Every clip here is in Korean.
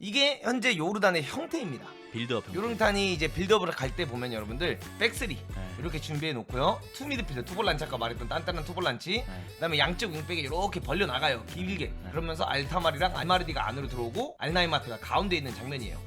이게 현재 요르단의 형태입니다. 빌드업 형태. 요르단이 이제 빌드업을 갈 때 보면 여러분들 백스리 이렇게 준비해 놓고요. 투 미드필더 투볼란치 아까 말했던 단단한 투볼란치 그다음에 양쪽 윙백에 이렇게 벌려 나가요. 길게. 그러면서 알타마리랑 알마르디가 안으로 들어오고 알나이마트가 가운데 있는 장면이에요.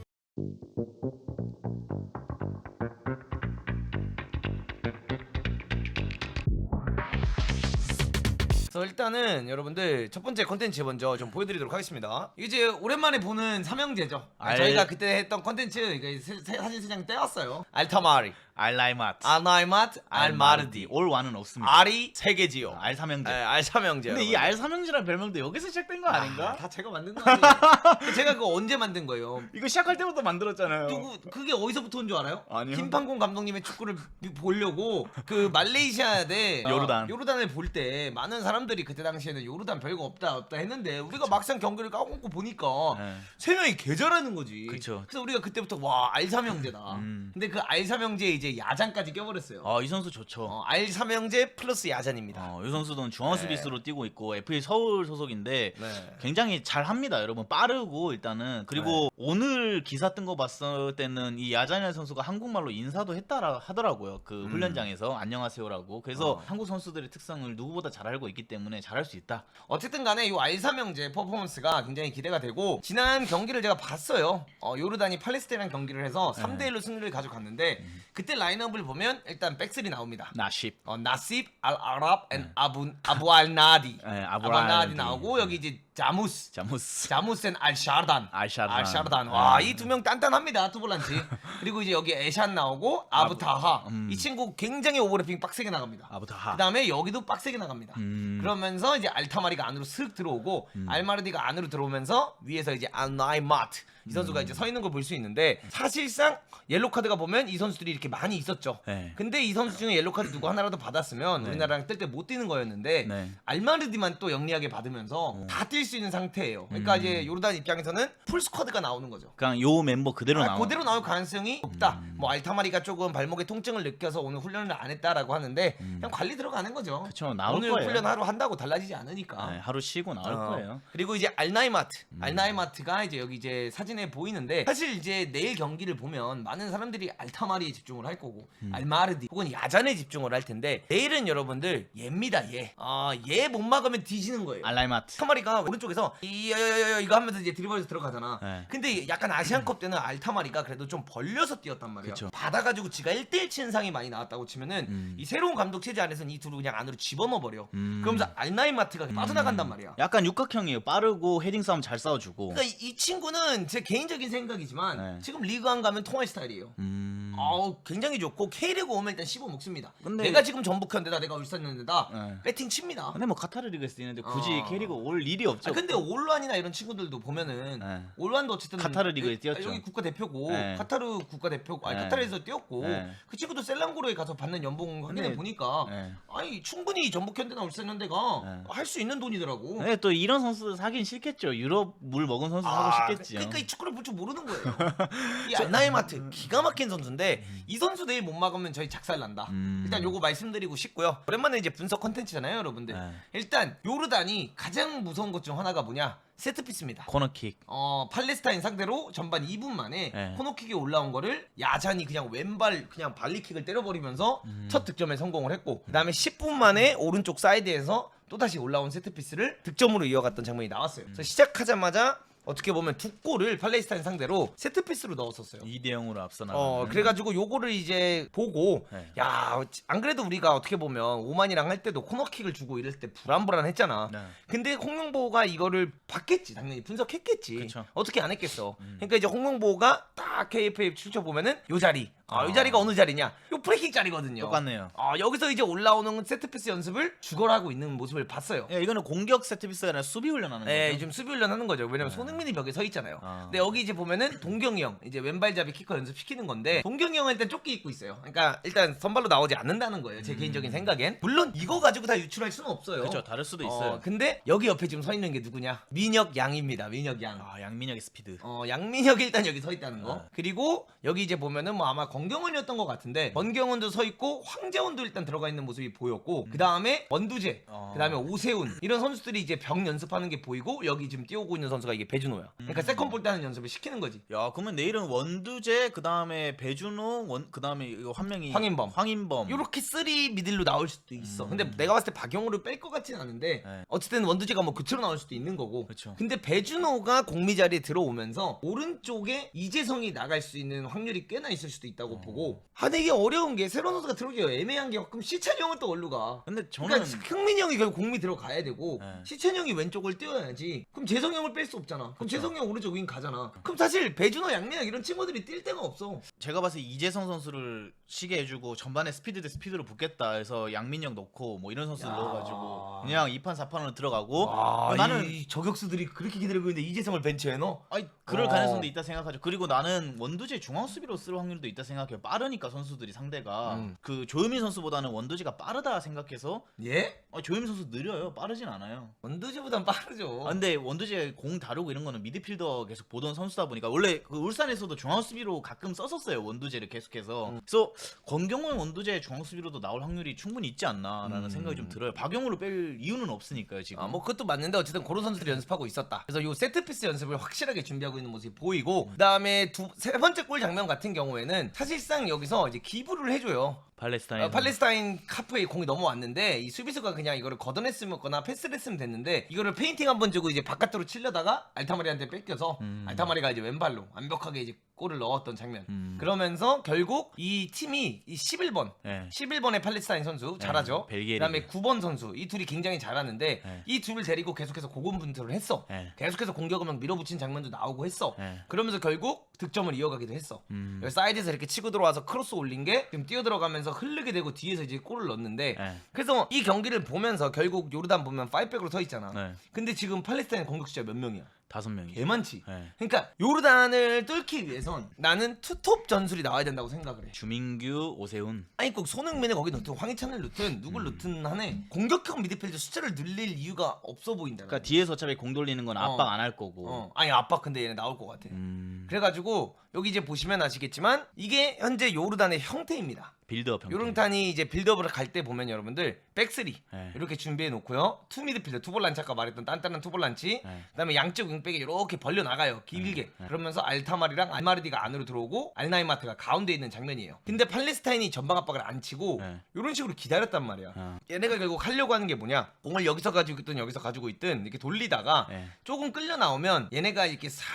그래서 일단은 여러분들 첫 번째 컨텐츠 먼저 좀 보여드리도록 하겠습니다. 이제 오랜만에 보는 삼형제죠. 저희가 그때 했던 컨텐츠 사진 세장 떼왔어요. 알타마리, 알라이마트, 알나이마트, 알마르디. 올 완은 없습니다. 알이 세 개지요. 알삼형제. 알삼형제. 근데 이 알삼형제라는 별명도 여기서 시작된 거 아닌가? 다 제가 만든 거 아니에요? 제가 그거 언제 만든 거예요? 이거 시작할 때부터 만들었잖아요. 그게 어디서부터 온 줄 알아요? 아니요. 김판공 감독님의 축구를 보려고 그 말레이시아 대 요르단을 볼 때 많은 사람들이 그때 당시에는 요르단 별거 없다 했는데 우리가 막상 경기를 까먹고 보니까 세 명이 개 잘하는 거지. 그쵸. 그래서 우리가 그때부터 와 알삼형제다. 근데 그 알삼형제에 이제 야잔까지 껴버렸어요. 이 선수 좋죠. 알삼형제 플러스 야잔입니다. 이 선수는 중앙 수비수로 뛰고 있고 FA 서울 소속인데 네. 굉장히 잘합니다, 여러분. 빠르고 일단은 그리고 오늘 기사 뜬 거 봤을 때는 이 야자냐 선수가 한국말로 인사도 했다 하더라고요. 그 훈련장에서 안녕하세요라고. 그래서 한국 선수들의 특성을 누구보다 잘 알고 있기 때문에 잘할 수 있다. 어쨌든 간에 이 알삼형제 퍼포먼스가 굉장히 기대가 되고 지난 경기를 제가 봤어요. 요르단이 팔레스타인이랑 경기를 해서 3대1로 승리를 가져갔는데 그때 라인업을 보면 일단 백슬이 나옵니다. 나십, 나십, 알아랍, 앤 아부 알나디. 아부 알나디 나오고 여기 이제 자무스 앤 알샤르단. 와, 이 두 명 단단합니다. 투볼란치. 그리고 이제 여기 에샨 나오고 아부타하. 이 친구 굉장히 오버래핑 빡세게 나갑니다. 아부타하. 그다음에 여기도 빡세게 나갑니다. 그러면서 이제 알타마리가 안으로 슥 들어오고 알마르디가 안으로 들어오면서 위에서 이제 알나이마트 이 선수가 이제 서 있는 걸 볼 수 있는데 사실상 옐로 카드가 보면 이 선수들이 이렇게 많이 있었죠. 근데 이 선수 중에 옐로 카드 누구 하나라도 받았으면 우리나라랑 뜰 때 못 뛰는 거였는데 알마르디만 또 영리하게 받으면서 다 뛸 수 있는 상태예요. 그러니까 이제 요르단 입장에서는 풀 스쿼드가 나오는 거죠. 그냥 요 멤버 그대로 그대로 나올 가능성이 높다. 뭐 알타마리가 조금 발목에 통증을 느껴서 오늘 훈련을 안 했다라고 하는데 그냥 관리 들어가는 거죠. 그쵸, 나올 오늘 거예요. 훈련 하루 한다고 달라지지 않으니까. 하루 쉬고 나올 거예요. 그리고 이제 알나이마트가 이제 여기 이제 사진에 보이는데 사실 이제 내일 경기를 보면 많은 사람들이 알타마리에 집중을 할 거고 알마르디 혹은 야잔에 집중을 할 텐데 내일은 여러분들 얘입니다. 얘 못 막으면 뒤지는 거예요. 알라이마트. 알타마리가 오른쪽에서 이거 하면서 이제 드리블에서 들어가잖아. 근데 약간 아시안컵 때는 알타마리가 그래도 좀 벌려서 뛰었단 말이야. 그쵸. 받아가지고 지가 1대1 치는 상이 많이 나왔다고 치면은 이 새로운 감독 체제 안에서는 이 둘을 그냥 안으로 집어넣어 버려. 그러면서 알나이마트가 빠져나간단 말이야. 약간 육각형이에요. 빠르고 헤딩 싸움 잘 싸워주고. 그러니까 이 친구는 제 개인적인 생각이지만 지금 리그 안 가면 통할 스타일이에요. 굉장히 좋고 K리그 오면 일단 씹어 먹습니다. 근데 내가 지금 전북현대다, 내가 울산현대다, 배팅 칩니다. 근데 뭐 카타르 리그에서 뛰는데 굳이 K리그 올 일이 없죠. 근데 올완이나 이런 친구들도 보면은 올완도 어쨌든 카타르 리그에 뛰었죠. 여기 국가대표고 카타르 국가대표고 카타르에서 뛰었고 그 친구도 셀랑구로에 가서 받는 연봉 확인해 보니까 아니 충분히 전북현대나 울산현대가 할 수 있는 돈이더라고. 네, 또 이런 선수 사긴 싫겠죠. 유럽 물 먹은 선수 사고 싶겠죠. 그러니까 이 축구를 볼 줄 모르는 거예요. 이 알나이마트 기가 막힌 선수인데 이 선수 내일 못 막으면 저희 작살난다. 일단 요거 말씀드리고 싶고요. 오랜만에 이제 분석 컨텐츠잖아요, 여러분들. 일단 요르단이 가장 무서운 것 중 하나가 뭐냐? 세트피스입니다. 코너킥. 팔레스타인 상대로 전반 2분 만에 코너킥에 올라온 거를 야잔이 그냥 왼발 그냥 발리킥을 때려버리면서 첫 득점에 성공을 했고 그다음에 10분 만에 오른쪽 사이드에서 또다시 올라온 세트피스를 득점으로 이어갔던 장면이 나왔어요. 그래서 시작하자마자 어떻게 보면 두 골을 팔레스타인 상대로 세트피스로 넣었었어요. 2대0으로 앞서 나가는. 그래가지고 요거를 이제 보고 야, 안 그래도 우리가 어떻게 보면 오만이랑 할 때도 코너킥을 주고 이럴 때 불안불안했잖아. 근데 홍명보가 이거를 봤겠지. 당연히 분석했겠지. 그쵸. 어떻게 안 했겠어. 그러니까 이제 홍명보가 딱 KFA 출처보면은 요 자리. 이 자리가 어느 자리냐? 요 프리킥 자리거든요. 똑같네요. 여기서 이제 올라오는 세트피스 연습을 죽어라고 있는 모습을 봤어요. 이거는 공격 세트피스가 아니라 수비 훈련하는 거죠. 요즘 수비 훈련하는 거죠. 왜냐면 손흥민이 벽에 서 있잖아요. 근데 여기 이제 보면은 동경이 형 이제 왼발잡이 키커 연습시키는 건데 동경이 형은 일단 조끼 입고 있어요. 그러니까 일단 선발로 나오지 않는다는 거예요. 제 개인적인 생각엔. 물론 이거 가지고 다 유출할 수는 없어요. 그렇죠. 다를 수도 있어요. 근데 여기 옆에 지금 서 있는 게 누구냐? 민혁 양입니다. 민혁 양. 양민혁의 스피드. 양민혁이 일단 여기 서 있다는 거. 그리고 여기 이제 보면은 뭐 아마 권경원이었던 것 같은데 권경원도 서 있고 황재원도 일단 들어가 있는 모습이 보였고 그 다음에 원두재, 그 다음에 오세훈 이런 선수들이 이제 병 연습하는 게 보이고 여기 지금 뛰어오고 있는 선수가 이게 배준성 배준호야. 그러니까 세컨볼 때하는 연습을 시키는 거지. 야, 그러면 내일은 원두재, 그 다음에 배준호, 그 다음에 이거 한 명이 황인범. 요렇게 3 미들로 나올 수도 있어. 근데 내가 봤을 때 박용우를 뺄 것 같진 않은데 네. 어쨌든 원두재가 뭐 교체로 나올 수도 있는 거고. 그쵸. 근데 배준호가 공미 자리에 들어오면서 오른쪽에 이재성이 나갈 수 있는 확률이 꽤나 있을 수도 있다고 보고. 근데 이게 어려운 게 새로운 선수가 들어오기가 애매한 게 그럼 시찬이 형은 또 어디로 가? 근데 저는 그러니까 흥민이 형이 결국 공미 들어가야 되고 네. 시찬이 형이 왼쪽을 뛰어야지. 그럼 재성이 형을 뺄 수 없잖아. 그럼 재성이 형 오른쪽 윙 가잖아. 그럼 사실 배준호, 양민혁 이런 친구들이 뛸 데가 없어. 제가 봤을 때 이재성 선수를 쉬게 해주고 전반에 스피드 대 스피드로 붙겠다 해서 양민혁 넣고 뭐 이런 선수 야. 넣어가지고 그냥 2판 4판으로 들어가고 나는 이 저격수들이 그렇게 기다리고 있는데 이재성을 벤치에 넣어? 아니 그럴 가능성도 있다 생각하죠. 그리고 나는 원두재 중앙 수비로 쓸 확률도 있다 생각해요. 빠르니까 선수들이 상대가 그 조현민 선수보다는 원두재가 빠르다 생각해서. 예? 조현민 선수 느려요. 빠르진 않아요. 원두재보단 빠르죠. 근데 원두재 공 다루고 이런 거는 미드필더 계속 보던 선수다 보니까 원래 그 울산에서도 중앙 수비로 가끔 썼었어요. 원두재를 계속해서. 그래서 권경원 원두재 중앙 수비로도 나올 확률이 충분히 있지 않나라는 생각이 좀 들어요. 박용우를 뺄 이유는 없으니까요 지금. 뭐 그것도 맞는데 어쨌든 그런 선수들이 연습하고 있었다. 그래서 요 세트피스 연습을 확실하게 준비하고 있는 모습이 보이고 그다음에 세 번째 골 장면 같은 경우에는 사실상 여기서 이제 기부를 해줘요. 팔레스타인 카프에 공이 넘어왔는데 이 수비수가 그냥 이거를 걷어냈으거나 패스를 했으면 됐는데 이거를 페인팅 한번 주고 이제 바깥으로 치려다가 알타마리한테 뺏겨서 알타마리가 이제 왼발로 완벽하게 이제 골을 넣었던 장면. 그러면서 결국 이 팀이 이 11번, 네. 11번의 팔레스타인 선수 잘하죠. 벨기에 그다음에 9번 선수 이 둘이 굉장히 잘하는데 네. 이 둘을 데리고 계속해서 고군분투를 했어. 네. 계속해서 공격을 막 밀어붙인 장면도 나오고 했어. 네. 그러면서 결국 득점을 이어가기도 했어. 여기 사이드에서 이렇게 치고 들어와서 크로스 올린 게 지금 뛰어들어가면서 흐르게 되고 뒤에서 이제 골을 넣었는데 네. 그래서 이 경기를 보면서 결국 요르단 보면 5백으로 서 있잖아. 네. 근데 지금 팔레스타인 공격 숫자 몇 명이야? 5명이. 개 많지. 네. 그러니까 요르단을 뚫기 위해선 나는 투톱 전술이 나와야 된다고 생각을 해. 주민규, 오세훈. 아니 꼭 손흥민을 거기 넣든 황희찬을 넣든 누굴 넣든 하네. 공격형 미드필더 숫자를 늘릴 이유가 없어 보인다. 그러니까 뒤에서 어차피 공 돌리는 건 압박 안 할 거고. 아니 압박 근데 얘네 나올 것 같아. 그래가지고 여기 이제 보시면 아시겠지만 이게 현재 요르단의 형태입니다. 빌드업 형태. 요르단이 이제 빌드업을 갈 때 보면 여러분들 백스리 네. 이렇게 준비해 놓고요. 투 미드필더 투볼란치 아까 말했던 단단한 투볼란치 네. 그다음에 양쪽 윙백이 이렇게 벌려 나가요. 길게. 그러면서 알타마리랑 알마르디가 안으로 들어오고 알나이마트가 가운데 있는 장면이에요. 근데 팔레스타인이 전방 압박을 안 치고 네. 이런 식으로 기다렸단 말이야. 얘네가 결국 하려고 하는 게 뭐냐? 공을 여기서 가지고 있든 여기서 가지고 있든 이렇게 돌리다가 네. 조금 끌려 나오면 얘네가 이렇게 싹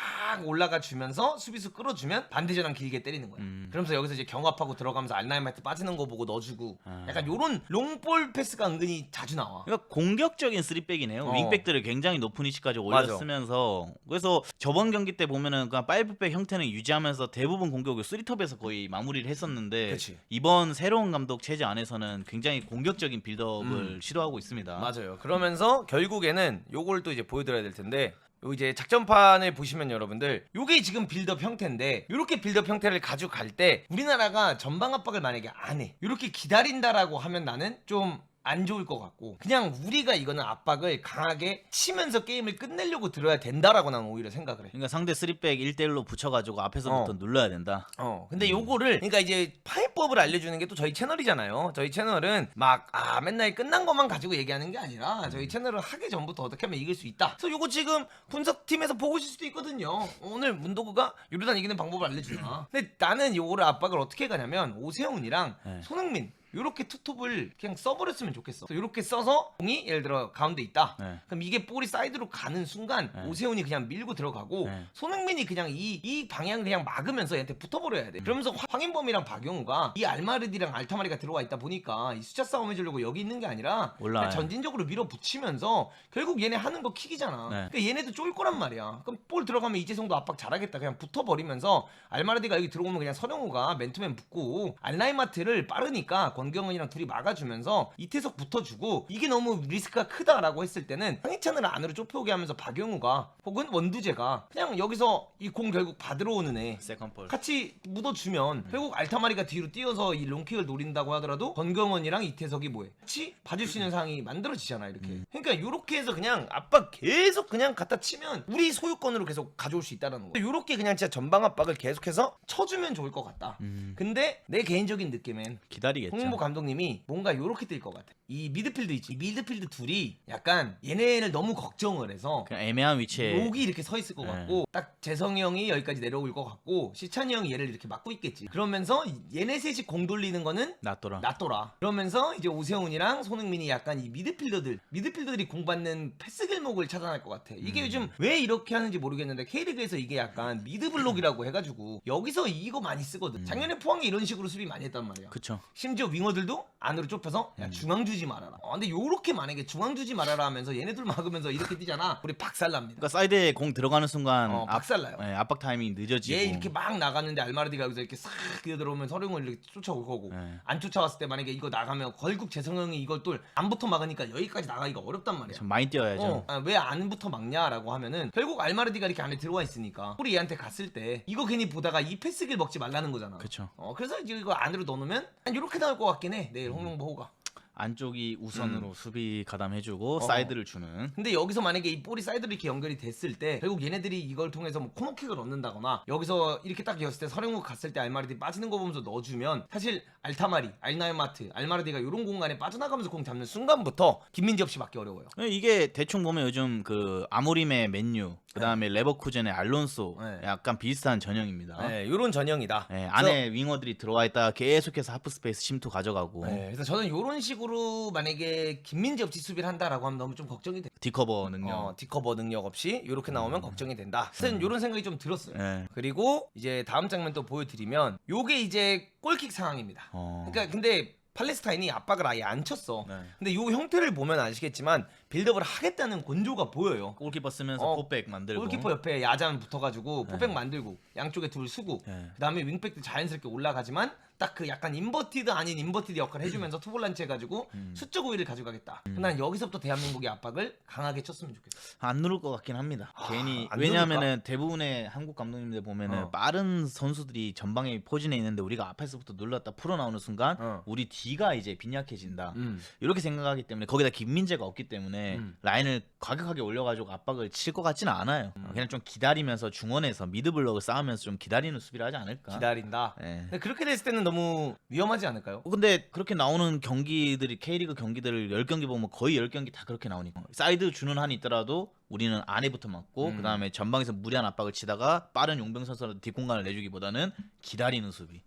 올라가 주면서 수비수 끌어주면 반대전환 길게 때리는 거야. 그러면서 여기서 이제 경합하고 들어가면서 알나이마트 빠지는 거 보고 넣어주고 약간 요런 롱볼 패스가 은근히 자주 나와. 그러니까 공격적인 3백이네요. 윙백들을 굉장히 높은 위치까지 맞아. 올렸으면서 그래서 저번 경기 때 보면은 그냥 5백 형태는 유지하면서 대부분 공격을 3톱에서 거의 마무리를 했었는데 그치. 이번 새로운 감독 체제 안에서는 굉장히 공격적인 빌드업을 시도하고 있습니다. 맞아요. 그러면서 결국에는 요걸 또 이제 보여드려야 될 텐데 요 이제 작전판을 보시면 여러분들 요게 지금 빌드업 형태인데 요렇게 빌드업 형태를 가져갈 때 우리나라가 전방 압박을 만약에 안 해 요렇게 기다린다라고 하면 나는 좀 안 좋을 것 같고 그냥 우리가 이거는 압박을 강하게 치면서 게임을 끝내려고 들어야 된다라고 나는 오히려 생각을 해. 그러니까 상대 3백 1대1로 붙여가지고 앞에서부터 눌러야 된다. 근데 요거를 그러니까 이제 파이법을 알려주는 게 또 저희 채널이잖아요. 저희 채널은 막 맨날 끝난 것만 가지고 얘기하는 게 아니라 저희 채널을 하기 전부터 어떻게 하면 이길 수 있다. 그래서 요거 지금 분석팀에서 보고 있을 수도 있거든요. 오늘 문도구가 요르단 이기는 방법을 알려주나. 근데 나는 요거를 압박을 어떻게 가냐면 오세훈이랑 손흥민 요렇게 투톱을 그냥 써버렸으면 좋겠어. 요렇게 써서 공이 예를 들어 가운데 있다. 그럼 이게 볼이 사이드로 가는 순간 오세훈이 그냥 밀고 들어가고 손흥민이 그냥 이 방향을 그냥 막으면서 얘한테 붙어버려야 돼. 그러면서 황인범이랑 박용우가 이 알마르디랑 알타마리가 들어와 있다 보니까 이 숫자 싸움 해주려고 여기 있는 게 아니라 그냥 전진적으로 밀어붙이면서 결국 얘네 하는 거 킥이잖아. 그러니까 얘네도 쫄 거란 말이야. 그럼 볼 들어가면 이재성도 압박 잘하겠다. 그냥 붙어버리면서 알마르디가 여기 들어오면 그냥 서령우가 맨투맨 붙고 알나이마트를 빠르니까 권경은이랑 둘이 막아주면서 이태석 붙어주고 이게 너무 리스크가 크다라고 했을 때는 황희찬을 안으로 좁혀오게 하면서 박용우가 혹은 원두재가 그냥 여기서 이 공 결국 받으러 오는 애 세컨볼 같이 묻어주면 결국 알타마리가 뒤로 뛰어서 이 롱킥을 노린다고 하더라도 권경원이랑 이태석이 뭐해 같이 봐줄 수 있는 상황이 만들어지잖아 이렇게. 그러니까 요렇게 해서 그냥 압박 계속 그냥 갖다 치면 우리 소유권으로 계속 가져올 수 있다는 거. 요렇게 그냥 진짜 전방 압박을 계속해서 쳐주면 좋을 것 같다. 근데 내 개인적인 느낌엔 기다리겠죠. 홍명보 감독님이 뭔가 요렇게 뛸 것 같아. 이 미드필드 있지. 이 미드필드 둘이 약간 얘네를 너무 걱정을 해서 그냥 애매한 위치에 여기 이렇게 서 있을 것 같고 딱 재성이 형이 여기까지 내려올 것 같고 시찬이 형이 얘를 이렇게 막고 있겠지. 그러면서 얘네 셋이 공 돌리는 거는 낫더라. 그러면서 이제 오세훈이랑 손흥민이 약간 이 미드필더들이 공 받는 패스 길목을 찾아낼 것 같아. 이게 요즘 왜 이렇게 하는지 모르겠는데 K리그에서 이게 약간 미드블록이라고 해가지고 여기서 이거 많이 쓰거든. 작년에 포항이 이런 식으로 수비 많이 했단 말이야. 그쵸. 심지어 윙어들도 안으로 좁혀서 야 중앙 주지 말아라. 근데 요렇게 만약에 중앙 주지 말아라 하면서 얘네들 막으면서 이렇게 뛰잖아. 우리 박살납니다. 그러니까 사이드에 공 들어가는 순간 박살나요. 네, 압박 타이밍이 늦어지고 얘 이렇게 막 나갔는데 알마르디가 여기서 이렇게 싹 뛰어들어오면 서령을 이렇게 쫓아올 거고 네. 안 쫓아왔을 때 만약에 이거 나가면 결국 재성형이 이걸 또 안부터 막으니까 여기까지 나가기가 어렵단 말이야. 좀 많이 뛰어야죠. 왜 안부터 막냐라고 하면은 결국 알마르디가 이렇게 안에 들어와 있으니까 우리 얘한테 갔을 때 이거 괜히 보다가 이 패스길 먹지 말라는 거잖아. 그쵸. 그래서 이제 이거 안으로 넣어놓으면 이렇게 나올 것 같긴 해. 내일 홍명보 호가. 안쪽이 우선으로 수비 가담해주고 사이드를 주는. 근데 여기서 만약에 이 볼이 사이드로 이렇게 연결이 됐을 때 결국 얘네들이 이걸 통해서 뭐 코너킥을 얻는다거나 여기서 이렇게 딱 이었을 때 서령우 갔을 때 알마르디 빠지는 거 보면서 넣어주면 사실 알타마리, 알나이마트, 알마르디가 이런 공간에 빠져나가면서 공 잡는 순간부터 김민재 없이 맞기 어려워요. 이게 대충 보면 요즘 그 아모림의 맨유, 그 다음에 레버쿠젠의 알론소 약간 비슷한 전형입니다. 네, 이런 전형이다. 안에 윙어들이 들어와 있다가 계속해서 하프 스페이스 침투 가져가고. 그래서 저는 이런 식으로 만약에 김민재 없이 수비를 한다라고 하면 너무 좀 걱정이 돼. 디커버 능력. 디커버 능력 없이 이렇게 나오면 걱정이 된다. 하여튼 이런 생각이 좀 들었어요. 그리고 이제 다음 장면 또 보여드리면 요게 이제 골킥 상황입니다. 그러니까 근데 팔레스타인이 압박을 아예 안 쳤어. 근데 요 형태를 보면 아시겠지만 빌드업을 하겠다는 곤조가 보여요. 골키퍼 쓰면서 포백 만들고 골키퍼 옆에 야잔 붙어가지고 포백 만들고 양쪽에 둘 수고 그다음에 윙백들 자연스럽게 올라가지만 딱 그 약간 인버티드 아닌 인버티드 역할을 해주면서 투볼란치 해가지고 수적 우위를 가져가겠다. 난 여기서부터 대한민국의 압박을 강하게 쳤으면 좋겠어. 안 누를 것 같긴 합니다. 괜히 안 왜냐하면은 대부분의 한국 감독님들 보면은 빠른 선수들이 전방에 포진해 있는데 우리가 앞에서부터 눌렀다 풀어 나오는 순간 우리 뒤가 이제 빈약해진다. 이렇게 생각하기 때문에 거기다 김민재가 없기 때문에 라인을 과격하게 올려가지고 압박을 칠 것 같지는 않아요. 그냥 좀 기다리면서 중원에서 미드블럭을 쌓으면서 좀 기다리는 수비를 하지 않을까. 기다린다. 근데 그렇게 됐을 때는 너무 위험하지 않을까요? 근데 그렇게 나오는 경기들이 K리그 경기들을 10경기 보면 거의 10경기 다 그렇게 나오니까 사이드 주는 한이 있더라도 우리는 안에부터 맞고 그 다음에 전방에서 무리한 압박을 치다가 빠른 용병 선수한테 뒷공간을 내주기보다는 기다리는 수비.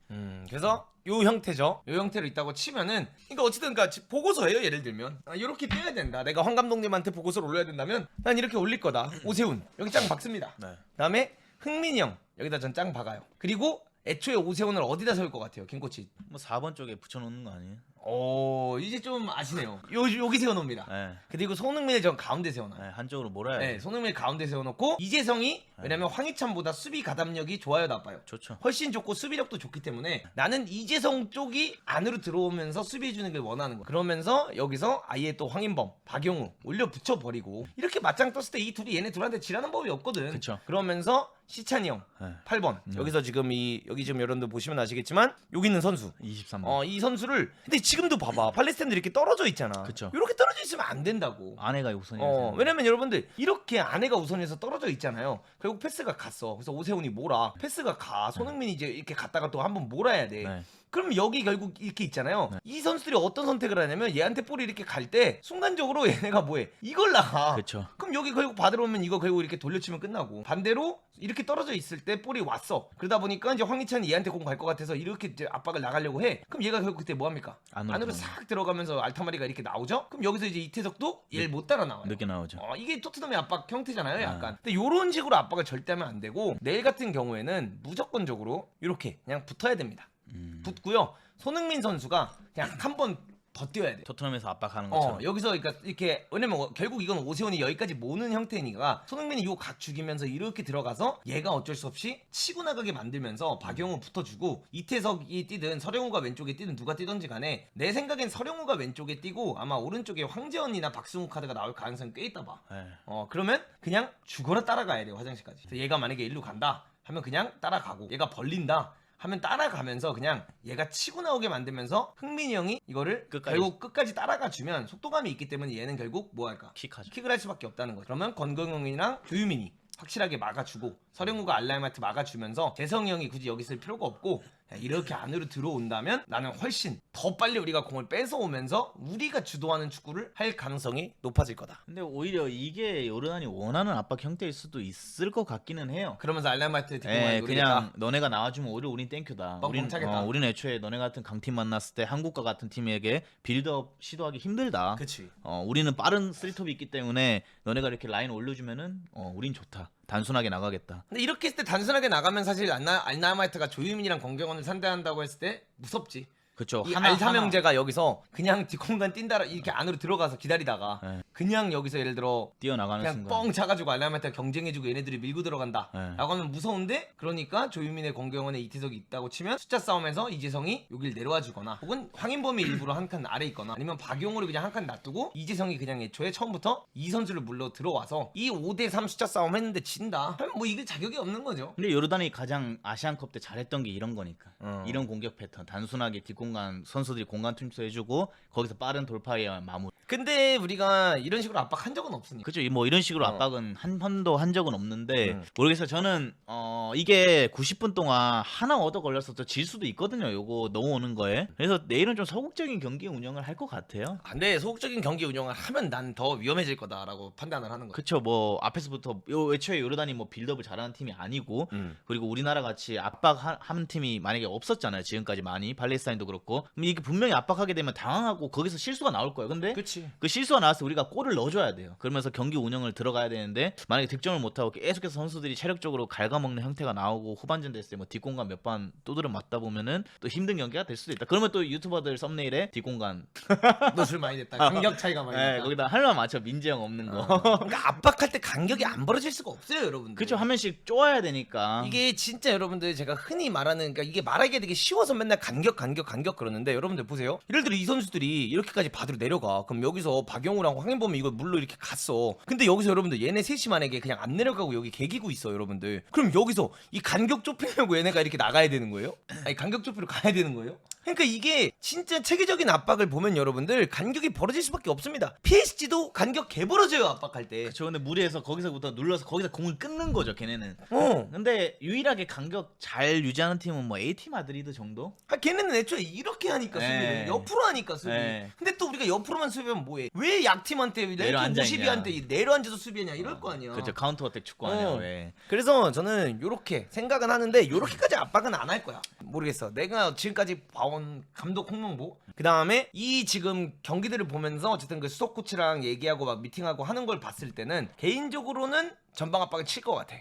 그래서 요 형태죠. 요 형태로 있다고 치면은 그러니까 어쨌든 그러니까 보고서예요. 예를 들면 이렇게 뛰어야 된다. 내가 황 감독님한테 보고서를 올려야 된다면 난 이렇게 올릴 거다. 오세훈 여기 짱 박습니다. 그다음에 흥민이 형 여기다 전 짱 박아요. 그리고 애초에 오세훈을 어디다 세울 것 같아요, 김 코치? 뭐 4번 쪽에 붙여놓는 거 아니에요? 이제 좀 아시네요. 여기 세워놓습니다. 그리고 손흥민을 전 가운데 세워놔요. 한쪽으로 몰아야 돼. 손흥민을 가운데 세워놓고 이재성이 왜냐면 황희찬보다 수비 가담력이 좋아요, 나빠요? 좋죠. 훨씬 좋고 수비력도 좋기 때문에 나는 이재성 쪽이 안으로 들어오면서 수비해주는 걸 원하는 거야. 그러면서 여기서 아예 또 황인범, 박용우 올려 붙여버리고 이렇게 맞짱 떴을 때 이 둘이 얘네 둘한테 지라는 법이 없거든. 그쵸. 그러면서 시찬이 형 8번 여기서 지금 여기 지금 여러분들 보시면 아시겠지만 여기 있는 선수 23번 이 선수를 근데 지금도 봐봐 팔레스타인들이 이렇게 떨어져 있잖아. 그쵸. 이렇게 떨어져 있으면 안 된다고. 아내가 우선이에요. 왜냐면 여러분들 이렇게 아내가 우선해서 떨어져 있잖아요. 결국 패스가 갔어. 그래서 오세훈이 몰아 패스가 가 손흥민이 이제 이렇게 갔다가 또 한번 몰아야 돼. 그럼 여기 결국 이렇게 있잖아요. 이 선수들이 어떤 선택을 하냐면 얘한테 볼이 이렇게 갈 때 순간적으로 얘네가 뭐해 이걸 나가. 그쵸. 그럼 여기 결국 받으러 오면 이거 결국 이렇게 돌려치면 끝나고 반대로 이렇게 떨어져 있을 때 볼이 왔어. 그러다 보니까 이제 황희찬이 얘한테 공 갈 것 같아서 이렇게 이제 압박을 나가려고 해. 그럼 얘가 결국 그때 뭐 합니까? 안으로 싹 들어가면서 알타마리가 이렇게 나오죠. 그럼 여기서 이제 이태석도 얘를 못 따라 나와요. 늦게 나오죠. 이게 토트넘의 압박 형태잖아요, 약간. 근데 요런 식으로 압박을 절대 하면 안 되고 내일 같은 경우에는 무조건적으로 이렇게 그냥 붙어야 됩니다. 붙고요. 손흥민 선수가 그냥 한 번 더 뛰어야 돼. 토트넘에서 압박하는 것처럼. 여기서 그러니까 이렇게 왜냐면 결국 이건 오세훈이 여기까지 모는 형태니까 손흥민이 요 각 죽이면서 이렇게 들어가서 얘가 어쩔 수 없이 치고 나가게 만들면서 박용우 붙어주고 이태석이 뛰든 서령우가 왼쪽에 뛰든 누가 뛰든지 간에 내 생각엔 서령우가 왼쪽에 뛰고 아마 오른쪽에 황재원이나 박승우 카드가 나올 가능성이 꽤 있다 봐. 그러면 그냥 죽어라 따라가야 돼 화장실까지. 그래서 얘가 만약에 일로 간다 하면 그냥 따라가고 얘가 벌린다 하면 따라가면서 그냥 얘가 치고 나오게 만들면서 흥민이 형이 이거를 결국 끝까지 따라가 주면 속도감이 있기 때문에 얘는 결국 뭐 할까? 킥하죠. 킥을 할 수밖에 없다는 거죠. 그러면 권경영이랑 조유민이 확실하게 막아주고 서령우가 알라이마트 막아주면서 재성이 형이 굳이 여기 있을 필요가 없고 이렇게 안으로 들어온다면 나는 훨씬 더 빨리 우리가 공을 뺏어오면서 우리가 주도하는 축구를 할 가능성이 높아질 거다. 근데 오히려 이게 요르단이 원하는 압박 형태일 수도 있을 것 같기는 해요. 그러면서 알라이마트의 뒷공간을 노리겠다. 그냥 너네가 나와주면 오히려 우린 땡큐다. 뻥뻥 차겠다. 우린 애초에 너네 같은 강팀 만났을 때 한국과 같은 팀에게 빌드업 시도하기 힘들다. 그치. 우리는 빠른 쓰리톱이 있기 때문에 너네가 이렇게 라인 올려주면은 우린 좋다. 단순하게 나가겠다. 근데 이렇게 했을 때 단순하게 나가면 사실 알라이마트가 조유민이랑 권경원을 상대한다고 했을 때 무섭지. 그렇죠. 이 알타명제가 여기서 그냥 뒷공간 뛴다 이렇게 안으로 들어가서 기다리다가 네. 그냥 여기서 예를 들어 뛰어나가는 그냥 순간. 뻥 차가지고 알라이마트가 경쟁해주고 얘네들이 밀고 들어간다 네. 라고 하면 무서운데, 그러니까 조유민의 권경원의 이태석이 있다고 치면 숫자 싸움에서 이재성이 여길 내려와 주거나 혹은 황인범이 일부러 한 칸 아래 있거나 아니면 박용호를 그냥 한 칸 놔두고 이재성이 그냥 애초에 처음부터 이 선수를 물러 들어와서 이 5대3 숫자 싸움 했는데 진다 하면 뭐 이게 자격이 없는 거죠. 근데 요르단이 가장 아시안컵 때 잘했던 게 이런 거니까. 이런 공격 패턴. 단순하게 뒷공간 선수들이 공간 tum수해주고 거기서 빠른 돌파에 마무리. 근데 우리가 이런 식으로 압박한 적은 없으니까. 그죠? 뭐 이런 식으로 압박은 한 번도 한 적은 없는데 모르겠어요. 저는 이게 90분 동안 하나 얻어 걸렸어도 질 수도 있거든요. 요거 넘어오는 거에. 그래서 내일은 좀 소극적인 경기 운영을 할 것 같아요. 근데 소극적인 경기 운영을 하면 난 더 위험해질 거다라고 판단을 하는 거예요. 그쵸. 뭐 앞에서부터 애초에 요르단이 뭐 빌드업을 잘하는 팀이 아니고 그리고 우리나라 같이 압박하는 팀이 만약에 없었잖아요. 지금까지 많이. 팔레스타인도 그렇고. 그럼 이게 분명히 압박하게 되면 당황하고 거기서 실수가 나올 거예요. 근데 그치. 그 실수가 나와서 우리가 골을 넣어줘야 돼요. 그러면서 경기 운영을 들어가야 되는데 만약에 득점을 못하고 계속해서 선수들이 체력적으로 갉아먹는 형태가 나오고 후반전 됐을 때 뭐 뒷공간 몇 번 두드려 맞다 보면은 또 힘든 경기가 될 수도 있다. 그러면 또 유튜버들 썸네일에 뒷공간 노출 많이 됐다. 간격 차이가 많이 네, 됐다. 거기다 할만 맞춰 민재형 없는 거. 그러니까 압박할 때 간격이 안 벌어질 수가 없어요, 여러분들. 그쵸. 한 명씩 쪼아야 되니까. 이게 진짜 여러분들 제가 흔히 말하는, 그러니까 이게 말하기가 되게 쉬워서 맨날 간격 그러는데 여러분들 보세요. 예를 들어 이 선수들이 이렇게까지 받으러 내려가. 그럼 여기서 박영우랑 황인범이 이거 물로 이렇게 갔어. 근데 여기서 여러분들 얘네 셋이 만약에 그냥 안 내려가고 여기 개기고 있어, 여러분들. 그럼 여기서 이 간격 좁히려고 얘네가 이렇게 나가야 되는 거예요? 아니 간격 좁히러 가야 되는 거예요? 그러니까 이게 진짜 체계적인 압박을 보면 여러분들 간격이 벌어질 수밖에 없습니다. PSG도 간격 개 벌어져요, 압박할 때. 그쵸. 근데 무리해서 거기서부터 눌러서 거기서 공을 끊는 거죠, 걔네는. 근데 유일하게 간격 잘 유지하는 팀은 뭐 AT 마드리드 정도? 걔네는 애초에 이렇게 하니까 수비를 옆으로 하니까 수비. 근데 또 우리가 옆으로만 수비하면 뭐해? 왜 약팀한테 내려 앉아 있냐. 52한테 내려앉아서 수비하냐 이럴 거 아니야. 그쵸. 카운터 어택 축구 아니야. 왜? 그래서 저는 요렇게 생각은 하는데 요렇게까지 압박은 안 할 거야. 모르겠어. 내가 지금까지 봐온 감독 홍명보, 그 다음에 이 지금 경기들을 보면서 어쨌든 그 수석 코치랑 얘기하고 막 미팅하고 하는 걸 봤을 때는 개인적으로는 전방 압박을 칠 것 같아.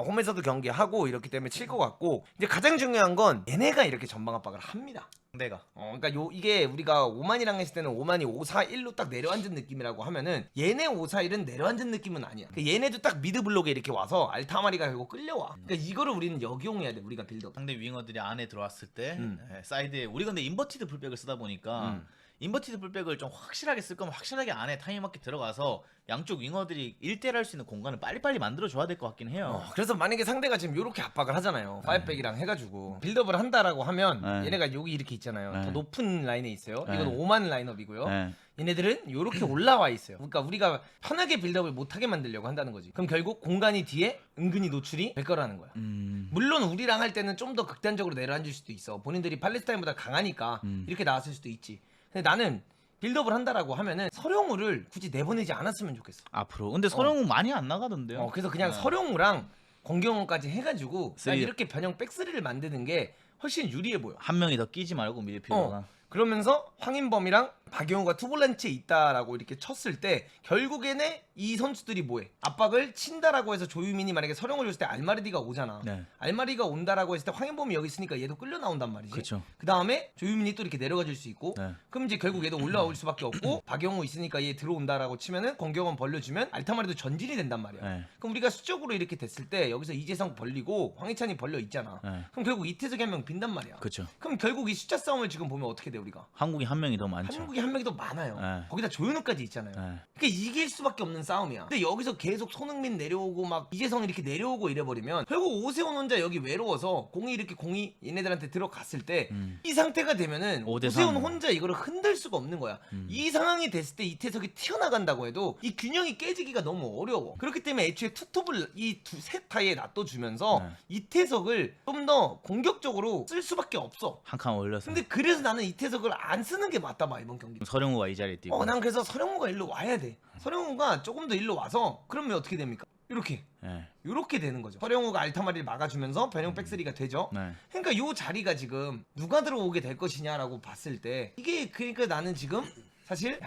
홈에서도 경기하고 이렇기 때문에 칠 것 같고, 이제 가장 중요한 건 얘네가 이렇게 전방 압박을 합니다. 내가. 그러니까 이게 우리가 오만이랑 했을 때는 오만이 5-4-1로 딱 내려앉은 느낌이라고 하면은 얘네 5-4-1은 내려앉은 느낌은 아니야. 그러니까 얘네도 딱 미드 블록에 이렇게 와서 알타마리가 결국 끌려와. 그러니까 이거를 우리는 역용해야 돼, 우리가 빌드업. 상대 윙어들이 안에 들어왔을 때 사이드에 우리 근데 인버티드 풀백을 쓰다 보니까 인버티드 풀백을 좀 확실하게 쓸 거면 확실하게 안에 타임마켓 들어가서 양쪽 윙어들이 1대1 할 수 있는 공간을 빨리빨리 만들어줘야 될 것 같긴 해요. 그래서 만약에 상대가 지금 이렇게 압박을 하잖아요. 파이백이랑 해가지고 빌드업을 한다라고 하면 얘네가 여기 이렇게 있잖아요. 더 높은 라인에 있어요. 이건 5만 라인업이고요. 얘네들은 이렇게 올라와 있어요. 그러니까 우리가 편하게 빌드업을 못하게 만들려고 한다는 거지. 그럼 결국 공간이 뒤에 은근히 노출이 될 거라는 거야. 물론 우리랑 할 때는 좀 더 극단적으로 내려앉을 수도 있어. 본인들이 팔레스타인보다 강하니까 이렇게 나왔을 수도 있지. 근데 나는 빌드업을 한다라고 하면은 서령우를 굳이 내보내지 않았으면 좋겠어. 앞으로. 근데 서령우 많이 안 나가던데요. 그래서 그냥 서령우랑 권경원까지 해가지고 난 이렇게 변형 백스리를 만드는 게 훨씬 유리해 보여. 한 명이 더 끼지 말고 미드필더가. 그러면서 황인범이랑 박용호가 투볼란치에 있다라고 이렇게 쳤을 때 결국에는 이 선수들이 뭐해? 압박을 친다라고 해서 조유민이 만약에 서령을 줬을 때 알마르디가 오잖아. 알마르디가 온다라고 했을 때 황인범이 여기 있으니까 얘도 끌려 나온단 말이지. 그쵸. 그 다음에 조유민이 또 이렇게 내려가 줄 수 있고, 그럼 이제 결국 얘도 올라올 수밖에 없고 박용호 있으니까 얘 들어온다라고 치면은 권경원 벌려주면 알타마리도 전진이 된단 말이야. 그럼 우리가 수적으로 이렇게 됐을 때 여기서 이재성 벌리고 황희찬이 벌려 있잖아. 그럼 결국 이태석이 한 명 빈단 말이야. 그쵸. 그럼 결국 이 숫자 싸움을 지금 보면 어떻게 돼요? 우리가. 한국이 한 명이 더 많죠. 한국이 한 명이 더 많아요. 네. 거기다 조현우까지 있잖아요. 네. 그러니까 이길 수밖에 없는 싸움이야. 근데 여기서 계속 손흥민 내려오고 막 이재성 이렇게 내려오고 이래버리면 결국 오세훈 혼자 여기 외로워서 공이 얘네들한테 들어갔을 때 이 상태가 되면은 5대3. 오세훈 혼자 이거를 흔들 수가 없는 거야. 이 상황이 됐을 때 이태석이 튀어나간다고 해도 이 균형이 깨지기가 너무 어려워. 그렇기 때문에 애초에 투톱을 이 셋 타에 놔둬주면서 네. 이태석을 좀 더 공격적으로 쓸 수밖에 없어. 한 칸 올려서. 근데 그래서 나는 이태석을 안 쓰는 게 맞다 봐 이번 경기. 서령우가 이 자리에 뛰고. 난 그래서 서령우가 일로 와야 돼. 서령우가 조금 더 일로 와서 그러면 어떻게 됩니까? 이렇게 되는 거죠. 서령우가 알타마리를 막아주면서 변형 백스리가 되죠. 네. 그러니까 요 자리가 지금 누가 들어오게 될 것이냐라고 봤을 때 이게 그러니까 나는 지금 사실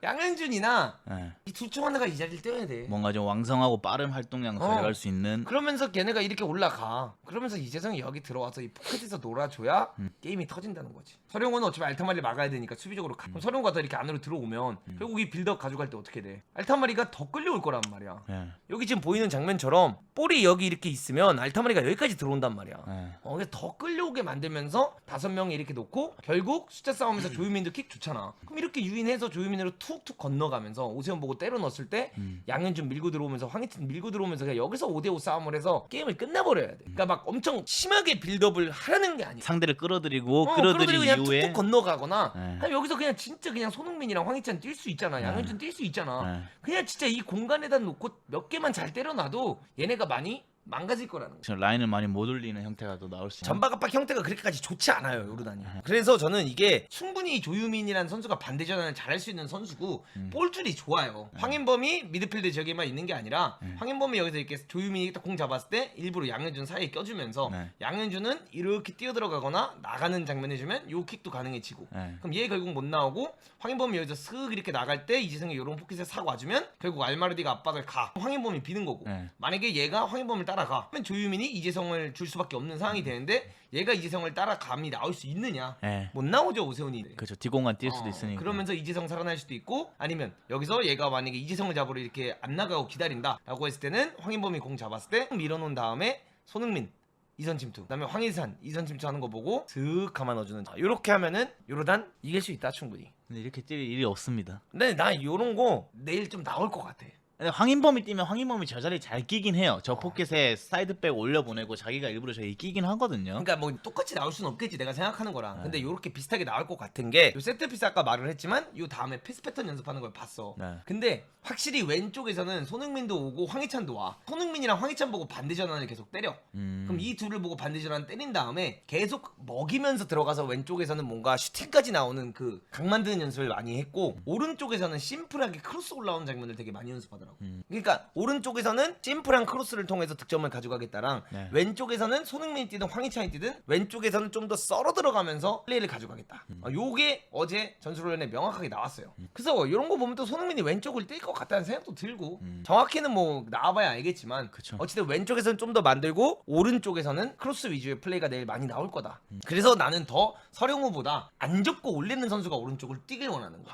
양현준이나 네. 이 둘 중 하나가 이 자리를 떼어야 돼. 뭔가 좀 왕성하고 빠른 활동량 가져갈 수 있는. 그러면서 걔네가 이렇게 올라가. 그러면서 이재성이 여기 들어와서 이 포켓에서 놀아줘야 게임이 터진다는 거지. 서령우는 어차피 알타마리를 막아야 되니까 수비적으로 가. 그럼 서령우가 더 이렇게 안으로 들어오면 결국 이 빌드업 가져갈 때 어떻게 돼? 알타마리가 더 끌려올 거란 말이야. 네. 여기 지금 보이는 장면처럼 볼이 여기 이렇게 있으면 알타마리가 여기까지 들어온단 말이야. 네. 그래서 더 끌려오게 만들면서 5명이 이렇게 놓고 결국 숫자 싸움에서 조유민도 킥 좋잖아. 그럼 이렇게 유인해서 조유민으로 툭툭 건너가면서 오세훈 보고 때려 넣었을 때 양현준 밀고 들어오면서 황희찬 밀고 들어오면서 그냥 여기서 5대5 싸움을 해서 게임을 끝내버려야 돼. 그러니까 막 엄청 심하게 빌드업을 하라는 게 아니야. 상대를 끌어들이고 끌어들이고 그냥 이후에 툭툭 건너가거나 네. 아니면 여기서 그냥 진짜 그냥 손흥민이랑 황희찬 뛸 수 있잖아. 양현준 뛸 수 있잖아. 네. 그냥 진짜 이 공간에다 놓고 몇 개만 잘 때려놔도 얘네가 많이 망가질 거라는 거죠. 지금 라인을 많이 못 올리는 형태가 더 나올 수 있는. 전방압박 형태가 그렇게까지 좋지 않아요 요르단이. 그래서 저는 이게 충분히 조유민이라는 선수가 반대 전환을 잘할 수 있는 선수고 볼줄이 좋아요. 황인범이 미드필드 저기만 있는 게 아니라 황인범이 여기서 이렇게 조유민이 딱 공 잡았을 때 일부러 양현준 사이에 껴주면서 네. 양현준은 이렇게 뛰어들어가거나 나가는 장면 해주면 요 킥도 가능해지고 네. 그럼 얘 결국 못 나오고 황인범이 여기서 슥 이렇게 나갈 때 이재성이 요런 포켓에 싹 와주면 결국 알마르디가 압박을 가. 황인범이 비는 거고 네. 만약에 얘가 황인범을 따라가 그러면 조유민이 이재성을 줄 수밖에 없는 상황이 되는데 얘가 이재성을 따라감이 나올 수 있느냐? 네. 못 나오죠 오세훈이. 그렇죠. 뒷공간 뛸 수도 있으니까. 그러면서 이재성 살아날 수도 있고 아니면 여기서 얘가 만약에 이재성을 잡으러 이렇게 안 나가고 기다린다라고 했을 때는 황인범이 공 잡았을 때 밀어놓은 다음에 손흥민 이선 침투 그다음에 황희찬 이선 침투하는 거 보고 슥 감아 넣어주는 이렇게 하면은 요르단 이길 수 있다 충분히. 근데 이렇게 뛸 일이 없습니다. 근데 나 요런 거 내일 좀 나올 것 같아. 근데 황인범이 뛰면 황인범이 저 자리 잘 끼긴 해요. 저 포켓에 사이드백 올려보내고 자기가 일부러 저기 끼긴 하거든요. 그러니까 뭐 똑같이 나올 수는 없겠지 내가 생각하는 거랑. 근데 요렇게 비슷하게 나올 것 같은 게 요 세트피스 아까 말을 했지만 요 다음에 패스 패턴 연습하는 걸 봤어. 네. 근데 확실히 왼쪽에서는 손흥민도 오고 황희찬도 와. 손흥민이랑 황희찬 보고 반대 전환을 계속 때려. 그럼 이 둘을 보고 반대 전환 때린 다음에 계속 먹이면서 들어가서 왼쪽에서는 뭔가 슈팅까지 나오는 그 각 만드는 연습을 많이 했고 오른쪽에서는 심플하게 크로스 올라오는 장면을 되게 많이 연습하더라고. 그러니까 오른쪽에서는 심플한 크로스를 통해서 득점을 가져가겠다랑 네. 왼쪽에서는 손흥민이 뛰든 황희찬이 뛰든 왼쪽에서는 좀 더 썰어 들어가면서 플레이를 가져가겠다. 요게 어제 전술훈련에 명확하게 나왔어요. 그래서 이런 거 보면 또 손흥민이 왼쪽을 뛸 것 같다는 생각도 들고 정확히는 뭐 나와봐야 알겠지만 그쵸. 어쨌든 왼쪽에서는 좀 더 만들고 오른쪽에서는 크로스 위주의 플레이가 내일 많이 나올 거다. 그래서 나는 더 서령우보다 안 접고 올리는 선수가 오른쪽을 뛰길 원하는 거야.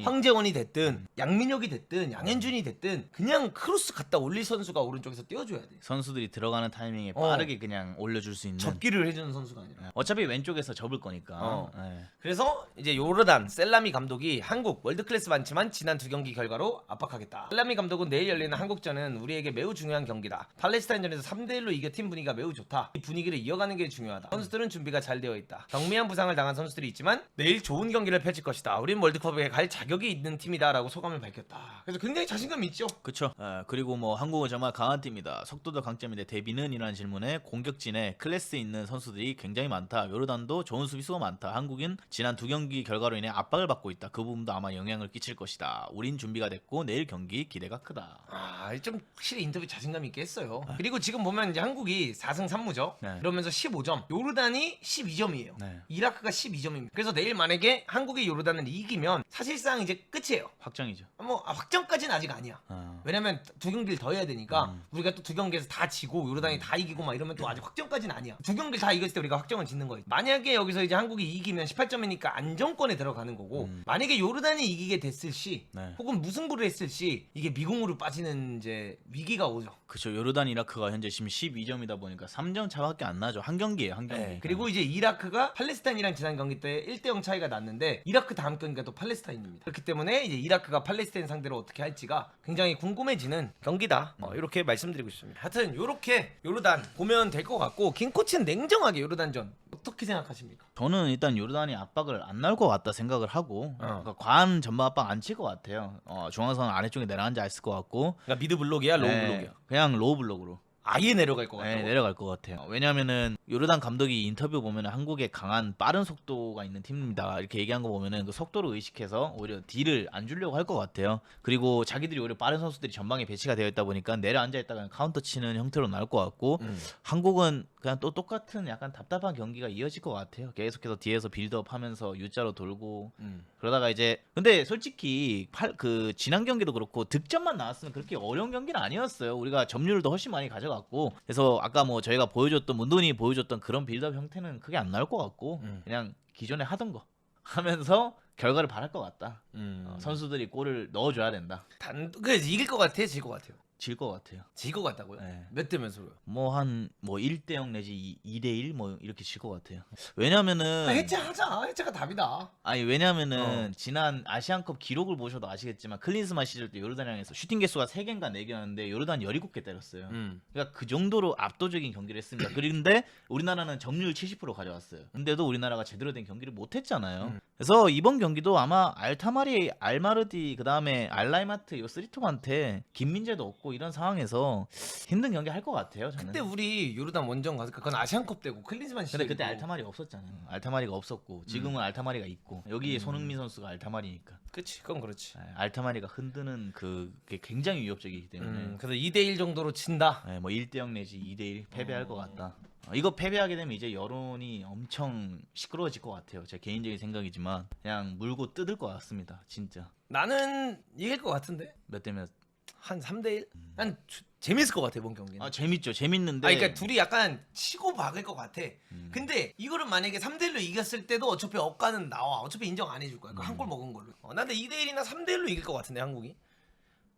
황재원이 됐든 양민혁이 됐든 양현준이 됐든 그냥 크로스 갖다 올릴 선수가 오른쪽에서 띄워줘야 돼. 선수들이 들어가는 타이밍에 빠르게 그냥 올려줄 수 있는. 접기를 해주는 선수가 아니라. 어차피 왼쪽에서 접을 거니까. 네. 그래서 이제 요르단 셀라미 감독이 한국 월드클래스 많지만 지난 2경기 결과로 압박하겠다. 셀라미 감독은 내일 열리는 한국전은 우리에게 매우 중요한 경기다. 팔레스타인전에서 3대1로 이겨 팀 분위기가 매우 좋다. 이 분위기를 이어가는 게 중요하다. 선수들은 준비가 잘 되어 있다. 경미한 부상을 당한 선수들이 있지만 내일 좋은 경기를 펼칠 것이다. 우린 월드컵에 갈 자격이 있는 팀이다라고 소감을 밝혔다. 그래서 굉장히 자신감 있죠. 그쵸. 그리고 뭐 한국은 정말 강한 팀이다. 속도도 강점인데 대비는? 이라는 질문에 공격진에 클래스 있는 선수들이 굉장히 많다. 요르단도 좋은 수비수가 많다. 한국인 지난 2경기 결과로 인해 압박을 받고 있다. 그 부분도 아마 영향을 끼칠 것이다. 우린 준비가 됐고 내일 경기 기대가 크다. 좀 확실히 인터뷰 자신감 있게 했어요. 그리고 지금 보면 이제 한국이 4승 3무죠. 네. 그러면서 15점. 요르단이 12점이에요. 네. 이라크가 12점입니다. 그래서 내일 만약에 한국이 요르단을 이기면 사실상 이제 끝이에요. 확정이죠. 뭐 확정까지는 아직 아니야. 아니야. 어. 왜냐면 두 경기를 더 해야 되니까 우리가 또 두 경기에서 다 지고 요르단이 다 이기고 막 이러면 또 아직 확정까지는 아니야. 두 경기를 다 이겼을 때 우리가 확정을 짓는 거예요. 만약에 여기서 이제 한국이 이기면 18점이니까 안정권에 들어가는 거고 만약에 요르단이 이기게 됐을 시 네. 혹은 무승부를 했을 시 이게 미궁으로 빠지는 이제 위기가 오죠. 그렇죠. 요르단 이라크가 현재 지금 12점이다 보니까 3점 차밖에 안 나죠. 한 경기예요. 한 경기. 네. 그리고 이제 이라크가 팔레스타인이랑 지난 경기 때 1대0 차이가 났는데 이라크 다음 경기가 또 팔레스타인입니다. 그렇기 때문에 이제 이라크가 팔레스타인 상대로 어떻게 할지가 굉장히 궁금해지는 경기다. 이렇게 말씀드리고 싶습니다. 하여튼 이렇게 요르단 보면 될 것 같고 김 코치는 냉정하게 요르단전 어떻게 생각하십니까? 저는 일단 요르단이 압박을 안 나올 것 같다 생각을 하고 그러니까 과한 전방 압박 안 칠 것 같아요. 중앙선 아래쪽에 내려앉아 있을 것 같고 그러니까 미드 블록이야, 로우 네, 블록이야. 그냥 로우 블록으로 아예 내려갈 것 같다고. 네, 내려갈 것 같아요. 왜냐면은 요르단 감독이 인터뷰 보면은 한국에 강한 빠른 속도가 있는 팀입니다 이렇게 얘기한 거 보면은 그 속도를 의식해서 오히려 딜을 안 주려고 할 것 같아요. 그리고 자기들이 오히려 빠른 선수들이 전방에 배치가 되어 있다 보니까 내려앉아 있다가 카운터 치는 형태로 나올 것 같고 한국은 그냥 또 똑같은 약간 답답한 경기가 이어질 것 같아요. 계속해서 뒤에서 빌드업하면서 U자로 돌고 그러다가 이제 근데 솔직히 그 지난 경기도 그렇고 득점만 나왔으면 그렇게 어려운 경기는 아니었어요. 우리가 점유율도 훨씬 많이 가져갔고 그래서 아까 뭐 저희가 보여줬던 문돈이 보여줬던 그런 빌드업 형태는 크게 안 나올 것 같고 그냥 기존에 하던 거 하면서 결과를 바랄 것 같다. 선수들이 골을 넣어줘야 된다. 그래서 이길 것 같아, 질 것 같아요. 질 것 같아요. 질 것 같다고요? 네. 몇 대 몇으로요? 뭐 한 뭐 1대0 내지 2대1 뭐 이렇게 질 것 같아요. 왜냐면은 해체하자. 해체가 답이다. 아니 왜냐면은 지난 아시안컵 기록을 보셔도 아시겠지만 클린스만 시절 때 요르단이랑에서 슈팅 개수가 3개인가 4개였는데 요르단 17개 때렸어요. 그러니까 그 정도로 압도적인 경기를 했습니다. 그런데 우리나라는 점유율 70% 가져왔어요. 근데도 우리나라가 제대로 된 경기를 못 했잖아요. 그래서 이번 경기도 아마 알타마리, 알마르디 그다음에 알라이마트 요 쓰리톱한테 김민재도 없고 이런 상황에서 힘든 경기 할 것 같아요. 저는. 그때 우리 요르단 원정 가서 그건 아시안컵 때고 클린스만 근데 그때 알타마리가 없었잖아요. 알타마리가 없었고 지금은 알타마리가 있고 여기에 손흥민 선수가 알타마리니까. 그치, 그건 그렇지. 알타마리가 흔드는 그게 굉장히 위협적이기 때문에 그래서 2대1 정도로 친다. 네, 뭐 1대0 내지 2대1 패배할 것 같다. 이거 패배하게 되면 이제 여론이 엄청 시끄러워질 것 같아요. 제 개인적인 생각이지만 그냥 물고 뜯을 것 같습니다. 진짜. 나는 이길 것 같은데. 몇 대 몇? 한 3대1? 난 재밌을 것 같아, 이번 경기는. 아 재밌죠. 재밌는데. 그러니까 둘이 약간 치고 박을 것 같아. 근데 이거를 만약에 3대1로 이겼을 때도 어차피 억가는 나와. 어차피 인정 안 해줄 거야. 한 골 먹은 걸로. 난 2대1이나 3대1로 이길 것 같은데, 한국이.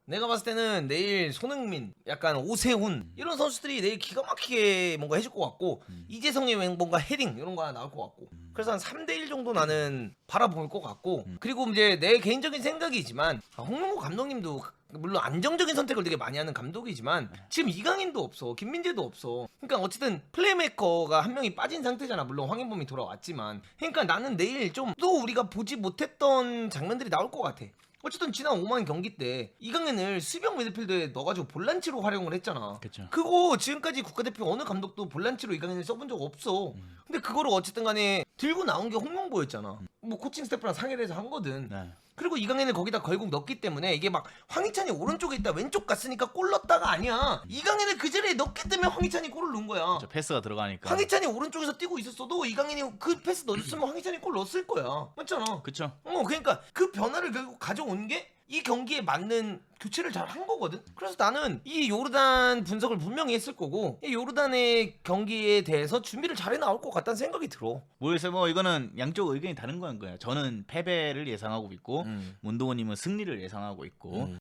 내가 봤을 때는 내일 손흥민, 약간 오세훈 이런 선수들이 내일 기가 막히게 뭔가 해줄 것 같고 이재성의 뭔가 헤딩 이런 거 하나 나올 것 같고 그래서 한 3대1 정도 나는 바라볼 것 같고 그리고 이제 내 개인적인 생각이지만 홍명보 감독님도 물론 안정적인 선택을 되게 많이 하는 감독이지만 지금 이강인도 없어, 김민재도 없어. 그러니까 어쨌든 플레이메이커가 한 명이 빠진 상태잖아. 물론 황인범이 돌아왔지만. 그러니까 나는 내일 좀 또 우리가 보지 못했던 장면들이 나올 것 같아. 어쨌든 지난 5만 경기 때 이강인을 수비형 미드필더에 넣어가지고 볼란치로 활용을 했잖아. 그쵸. 그거 지금까지 국가대표 어느 감독도 볼란치로 이강인을 써본 적 없어. 근데 그거를 어쨌든 간에 들고 나온 게 홍명보였잖아. 뭐 코칭 스태프랑 상의를 해서 한 거든. 네. 그리고 이강인을 거기다 결국 넣기 때문에 이게 막 황희찬이 오른쪽에 있다 왼쪽 갔으니까 골 넣었다가 아니야. 이강인을 그 자리에 넣기 때문에 황희찬이 골을 넣은 거야. 저 패스가 들어가니까. 황희찬이 오른쪽에서 뛰고 있었어도 이강인이 그 패스 넣었으면 황희찬이 골 넣었을 거야. 맞잖아. 그쵸. 그러니까 그 변화를 결국 가져온 게 이 경기에 맞는 교체를 잘 한 거거든. 그래서 나는 이 요르단 분석을 분명히 했을 거고 이 요르단의 경기에 대해서 준비를 잘해 나올 것 같다는 생각이 들어. 모르겠어요. 뭐 이거는 양쪽 의견이 다른 건 거예요. 저는 패배를 예상하고 있고 문동호님은 승리를 예상하고 있고